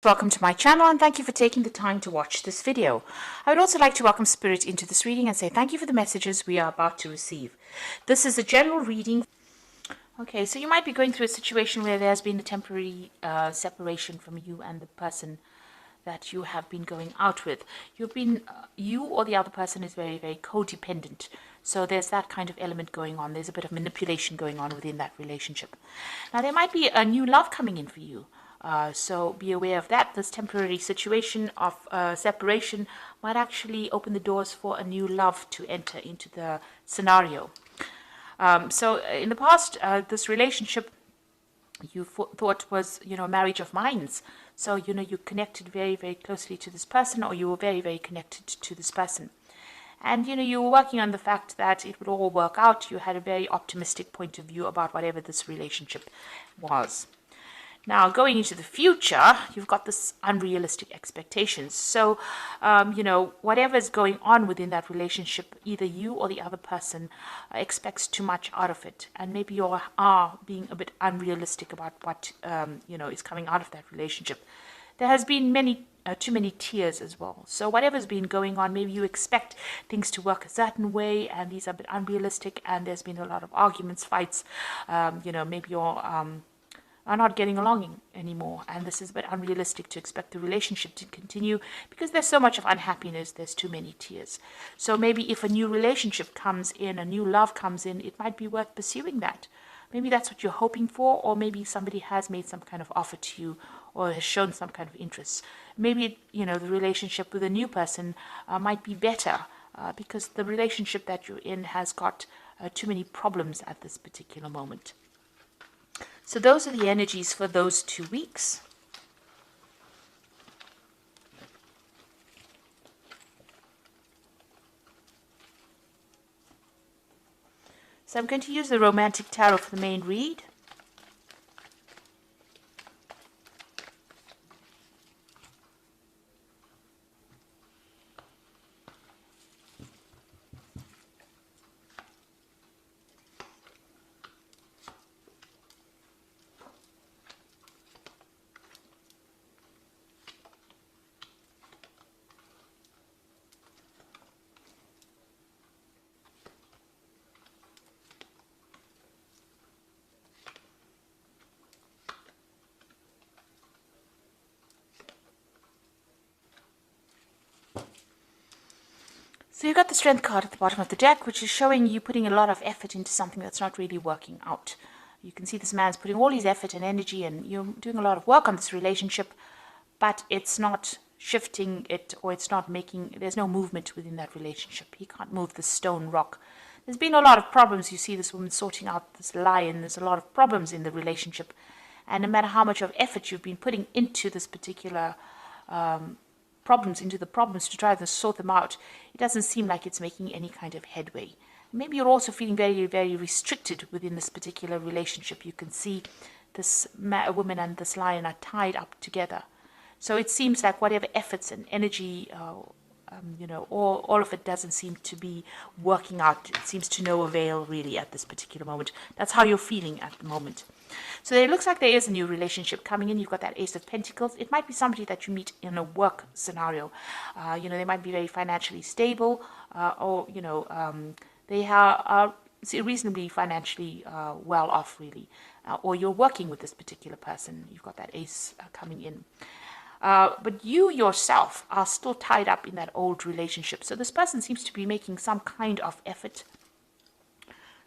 Welcome to my channel and thank you for taking the time to watch this video. I would also like to welcome Spirit into this reading and say thank you for the messages we are about to receive. This is a general reading. Okay, so you might be going through a situation where there's been a temporary separation from you and the person that you have been going out with. You or the other person is very, very codependent. So there's that kind of element going on. There's a bit of manipulation going on within that relationship. Now there might be a new love coming in for you. So be aware of that. This temporary situation of separation might actually open the doors for a new love to enter into the scenario. So in the past, this relationship you thought was, a marriage of minds. So, you connected very, very closely to this person, or you were very, very connected to this person. And, you were working on the fact that it would all work out. You had a very optimistic point of view about whatever this relationship was. Now, going into the future, you've got this unrealistic expectations. So, whatever's going on within that relationship, either you or the other person expects too much out of it. And maybe you are being a bit unrealistic about what, is coming out of that relationship. There has been too many tears as well. So whatever's been going on, maybe you expect things to work a certain way, and these are a bit unrealistic, and there's been a lot of arguments, fights. Maybe you're are not getting along anymore, and this is a bit unrealistic to expect the relationship to continue because there's so much of unhappiness, there's too many tears. So maybe if a new relationship comes in, a new love comes in, it might be worth pursuing that. Maybe that's what you're hoping for, or maybe somebody has made some kind of offer to you or has shown some kind of interest. Maybe, the relationship with a new person might be better because the relationship that you're in has got too many problems at this particular moment. So those are the energies for those 2 weeks. So I'm going to use the Romantic Tarot for the main read. So you've got the Strength card at the bottom of the deck, which is showing you putting a lot of effort into something that's not really working out. You can see this man's putting all his effort and energy, and you're doing a lot of work on this relationship, but it's not shifting it, or it's not there's no movement within that relationship. He can't move the stone rock. There's been a lot of problems. You see this woman sorting out this lion. There's a lot of problems in the relationship. And no matter how much of effort you've been putting into this particular problems to try to sort them out, it doesn't seem like it's making any kind of headway. Maybe you're also feeling very, very restricted within this particular relationship. You can see this woman and this lion are tied up together. So it seems like whatever efforts and energy, all of it doesn't seem to be working out. It seems to no avail really at this particular moment. That's how you're feeling at the moment. So it looks like there is a new relationship coming in. You've got that Ace of Pentacles. It might be somebody that you meet in a work scenario. They might be very financially stable, or they are reasonably financially well off, really. Or you're working with this particular person. You've got that Ace coming in. But you yourself are still tied up in that old relationship. So this person seems to be making some kind of effort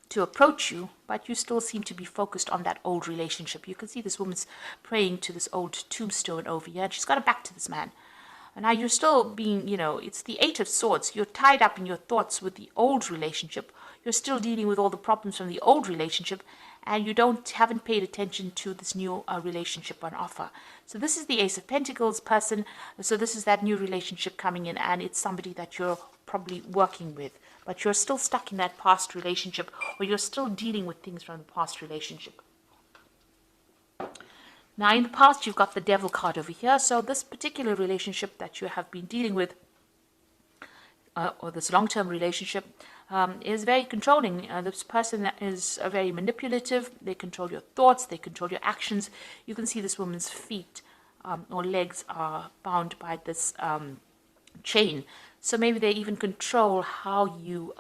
to approach you, but you still seem to be focused on that old relationship. You can see this woman's praying to this old tombstone over here, and she's got her back to this man. And now you're still being, it's the Eight of Swords. You're tied up in your thoughts with the old relationship. You're still dealing with all the problems from the old relationship, and you haven't paid attention to this new relationship on offer. So this is the Ace of Pentacles person. So this is that new relationship coming in, and it's somebody that you're probably working with, but you're still stuck in that past relationship, or you're still dealing with things from the past relationship. Now, in the past, you've got the Devil card over here. So this particular relationship that you have been dealing with, or this long-term relationship, is very controlling. This person is very manipulative. They control your thoughts. They control your actions. You can see this woman's feet or legs are bound by this chain. So maybe they even control how you,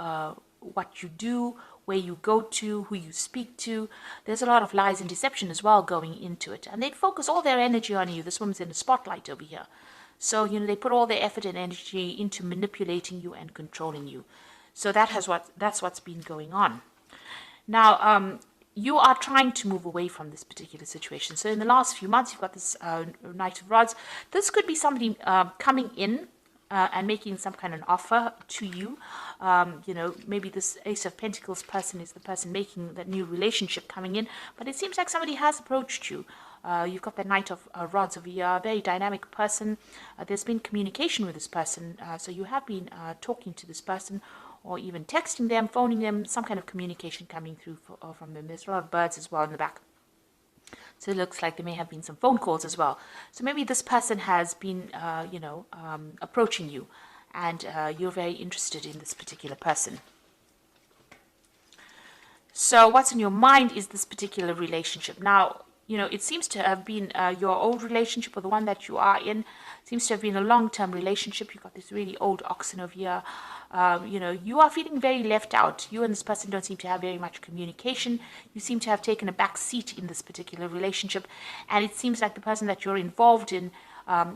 what you do, where you go to, who you speak to. There's a lot of lies and deception as well going into it. And they'd focus all their energy on you. This woman's in the spotlight over here. So, they put all their effort and energy into manipulating you and controlling you. So that's what's been going on. Now, you are trying to move away from this particular situation. So in the last few months, you've got this Knight of Rods. This could be somebody coming in and making some kind of offer to you. Maybe this Ace of Pentacles person is the person making that new relationship coming in. But it seems like somebody has approached you. You've got the Knight of Rods over here, a very dynamic person. There's been communication with this person. So you have been talking to this person, or even texting them, phoning them, some kind of communication coming through from them. There's a lot of birds as well in the back. So it looks like there may have been some phone calls as well. So maybe this person has been, approaching you, and you're very interested in this particular person. So what's in your mind is this particular relationship. Now, it seems to have been your old relationship, or the one that you are in, seems to have been a long-term relationship. You've got this really old oxen over here. You are feeling very left out. You and this person don't seem to have very much communication. You seem to have taken a back seat in this particular relationship. And it seems like the person that you're involved in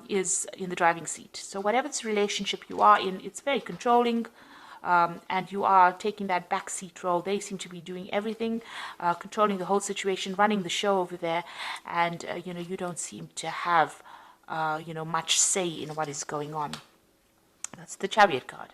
is in the driving seat. So whatever this relationship you are in, it's very controlling. And you are taking that backseat role. They seem to be doing everything, controlling the whole situation, running the show over there, and you don't seem to have much say in what is going on. That's the Chariot card.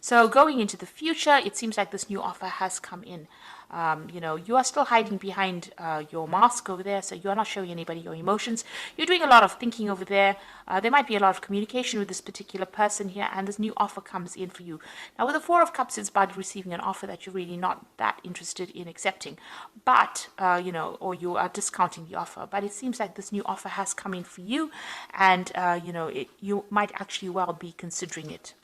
So going into the future, it seems like this new offer has come in. You are still hiding behind your mask over there, so you are not showing anybody your emotions. You're doing a lot of thinking over there. There might be a lot of communication with this particular person here, and this new offer comes in for you. Now, with the Four of Cups, it's about receiving an offer that you're really not that interested in accepting, but, or you are discounting the offer. But it seems like this new offer has come in for you, and, you might actually well be considering it.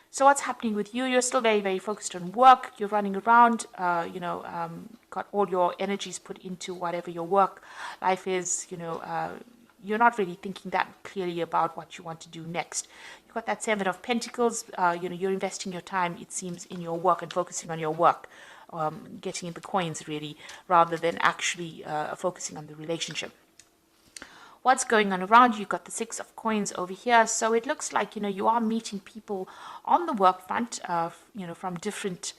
So what's happening with you? You're still very, very focused on work. You're running around, got all your energies put into whatever your work life is. You're not really thinking that clearly about what you want to do next. You've got that Seven of Pentacles. You're investing your time, it seems, in your work and focusing on your work, getting the coins really, rather than actually focusing on the relationship. What's going on around you? You've got the Six of Coins over here. So it looks like, you are meeting people on the work front, from different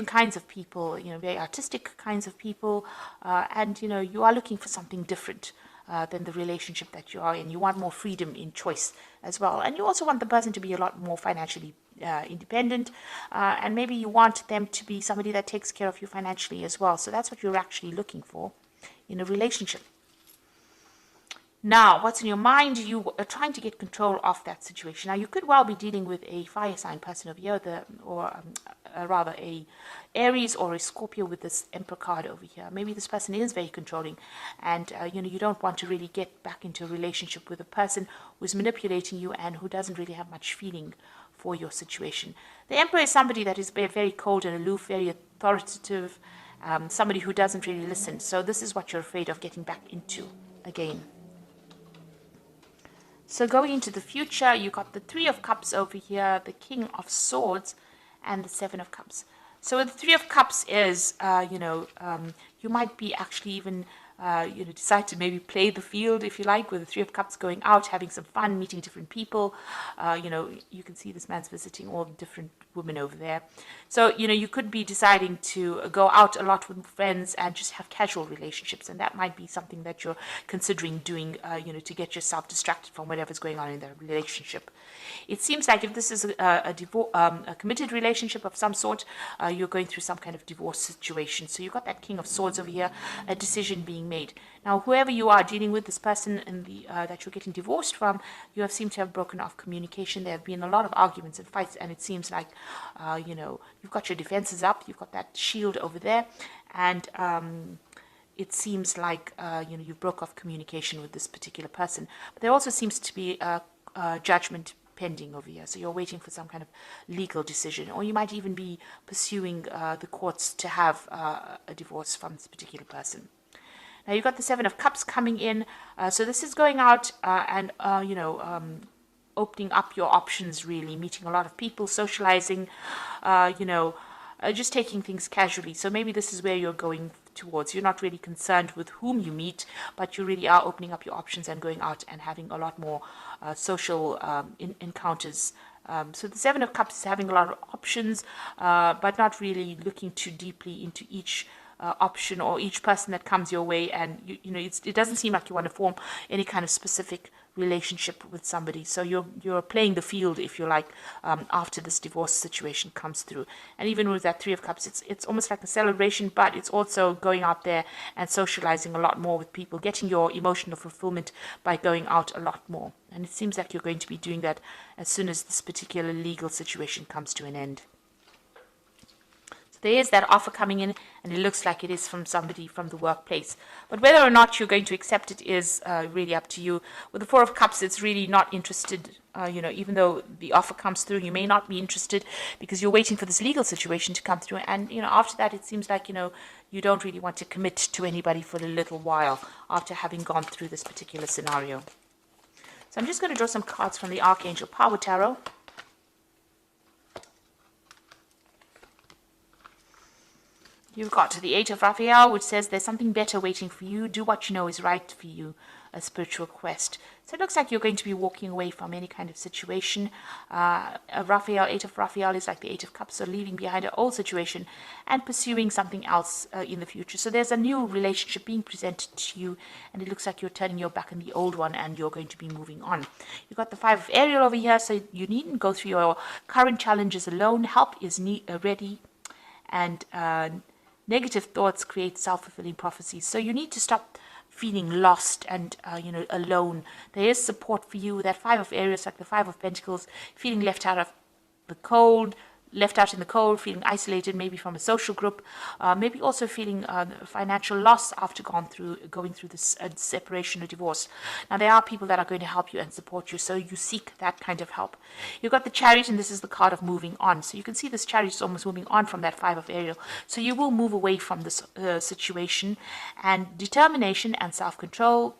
kinds of people, very artistic kinds of people. And, you are looking for something different than the relationship that you are in. You want more freedom in choice as well. And you also want the person to be a lot more financially independent. And maybe you want them to be somebody that takes care of you financially as well. So that's what you're actually looking for in a relationship. Now, what's in your mind? You are trying to get control of that situation. Now, you could well be dealing with a fire sign person over here, or rather a Aries or a Scorpio with this Emperor card over here. Maybe this person is very controlling, and you don't want to really get back into a relationship with a person who is manipulating you and who doesn't really have much feeling for your situation. The Emperor is somebody that is very cold and aloof, very authoritative, somebody who doesn't really listen. So this is what you're afraid of getting back into again. So going into the future, you got the Three of Cups over here, the King of Swords, and the Seven of Cups. So the Three of Cups is, you might be actually even, decide to maybe play the field, if you like, with the Three of Cups, going out, having some fun, meeting different people. You can see this man's visiting all the different women over there. So, you could be deciding to go out a lot with friends and just have casual relationships. And that might be something that you're considering doing, to get yourself distracted from whatever's going on in the relationship. It seems like if this is a committed relationship of some sort, you're going through some kind of divorce situation. So you've got that King of Swords over here, a decision being made. Now, whoever you are dealing with, this person in the that you're getting divorced from, you have seemed to have broken off communication. There have been a lot of arguments and fights, and it seems like, you've got your defenses up. You've got that shield over there, and it seems like, you've broke off communication with this particular person. But there also seems to be a judgment pending over here. So you're waiting for some kind of legal decision, or you might even be pursuing the courts to have a divorce from this particular person. Now you've got the Seven of Cups coming in. So this is going out and, opening up your options, really, meeting a lot of people, socializing, just taking things casually. So maybe this is where you're going towards. You're not really concerned with whom you meet, but you really are opening up your options and going out and having a lot more social encounters. So the Seven of Cups is having a lot of options, but not really looking too deeply into each option or each person that comes your way. And it doesn't seem like you want to form any kind of specific relationship with somebody. So you're playing the field, if you like, after this divorce situation comes through. And even with that Three of Cups, it's almost like a celebration, but it's also going out there and socializing a lot more with people, getting your emotional fulfillment by going out a lot more. And it seems like you're going to be doing that as soon as this particular legal situation comes to an end. There is that offer coming in, and it looks like it is from somebody from the workplace. But whether or not you're going to accept it is really up to you. With the Four of Cups, it's really not interested. Even though the offer comes through, you may not be interested because you're waiting for this legal situation to come through. And, after that, it seems like, you don't really want to commit to anybody for a little while after having gone through this particular scenario. So I'm just going to draw some cards from the Archangel Power Tarot. You've got the Eight of Raphael, which says there's something better waiting for you. Do what you know is right for you, a spiritual quest. So it looks like you're going to be walking away from any kind of situation. Eight of Raphael is like the Eight of Cups, so leaving behind an old situation and pursuing something else in the future. So there's a new relationship being presented to you, and it looks like you're turning your back on the old one and you're going to be moving on. You've got the Five of Ariel over here, so you needn't go through your current challenges alone. Help is ready, and negative thoughts create self-fulfilling prophecies. So you need to stop feeling lost and, alone. There is support for you. That Five of Ariel, like the Five of Pentacles, feeling left out in the cold, feeling isolated, maybe from a social group, maybe also feeling financial loss after going through this separation or divorce. Now, there are people that are going to help you and support you, so you seek that kind of help. You've got the Chariot, and this is the card of moving on. So you can see this Chariot is almost moving on from that Five of Ariel. So you will move away from this situation, and determination and self-control,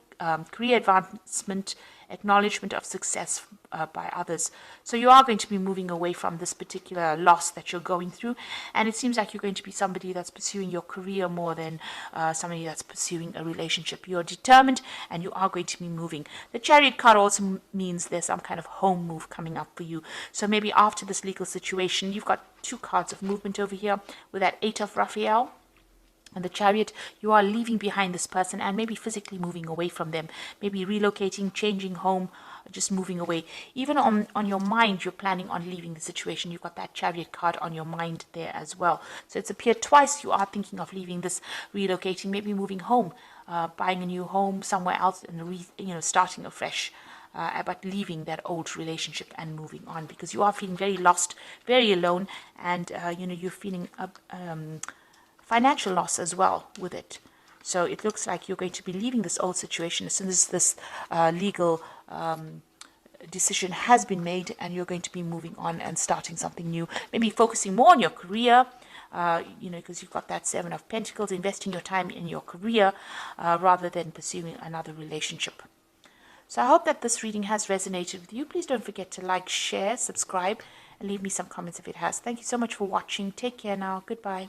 career advancement, acknowledgement of success by others. So you are going to be moving away from this particular loss that you're going through, and it seems like you're going to be somebody that's pursuing your career more than somebody that's pursuing a relationship. You're determined and you are going to be moving. The Chariot card also means there's some kind of home move coming up for you. So maybe after this legal situation, you've got two cards of movement over here with that Eight of Raphael and the Chariot. You are leaving behind this person and maybe physically moving away from them, maybe relocating, changing home, just moving away. Even on your mind, you're planning on leaving the situation. You've got that Chariot card on your mind there as well. So it's appeared twice. You are thinking of leaving this, relocating, maybe moving home, buying a new home somewhere else, and starting afresh. But leaving that old relationship and moving on, because you are feeling very lost, very alone, and you're feeling financial loss as well with it. So it looks like you're going to be leaving this old situation as soon as this legal decision has been made, and you're going to be moving on and starting something new, maybe focusing more on your career, because you've got that Seven of Pentacles, investing your time in your career rather than pursuing another relationship. So I hope that this reading has resonated with you. Please don't forget to like, share, subscribe, and leave me some comments if it has. Thank you so much for watching. Take care now. Goodbye.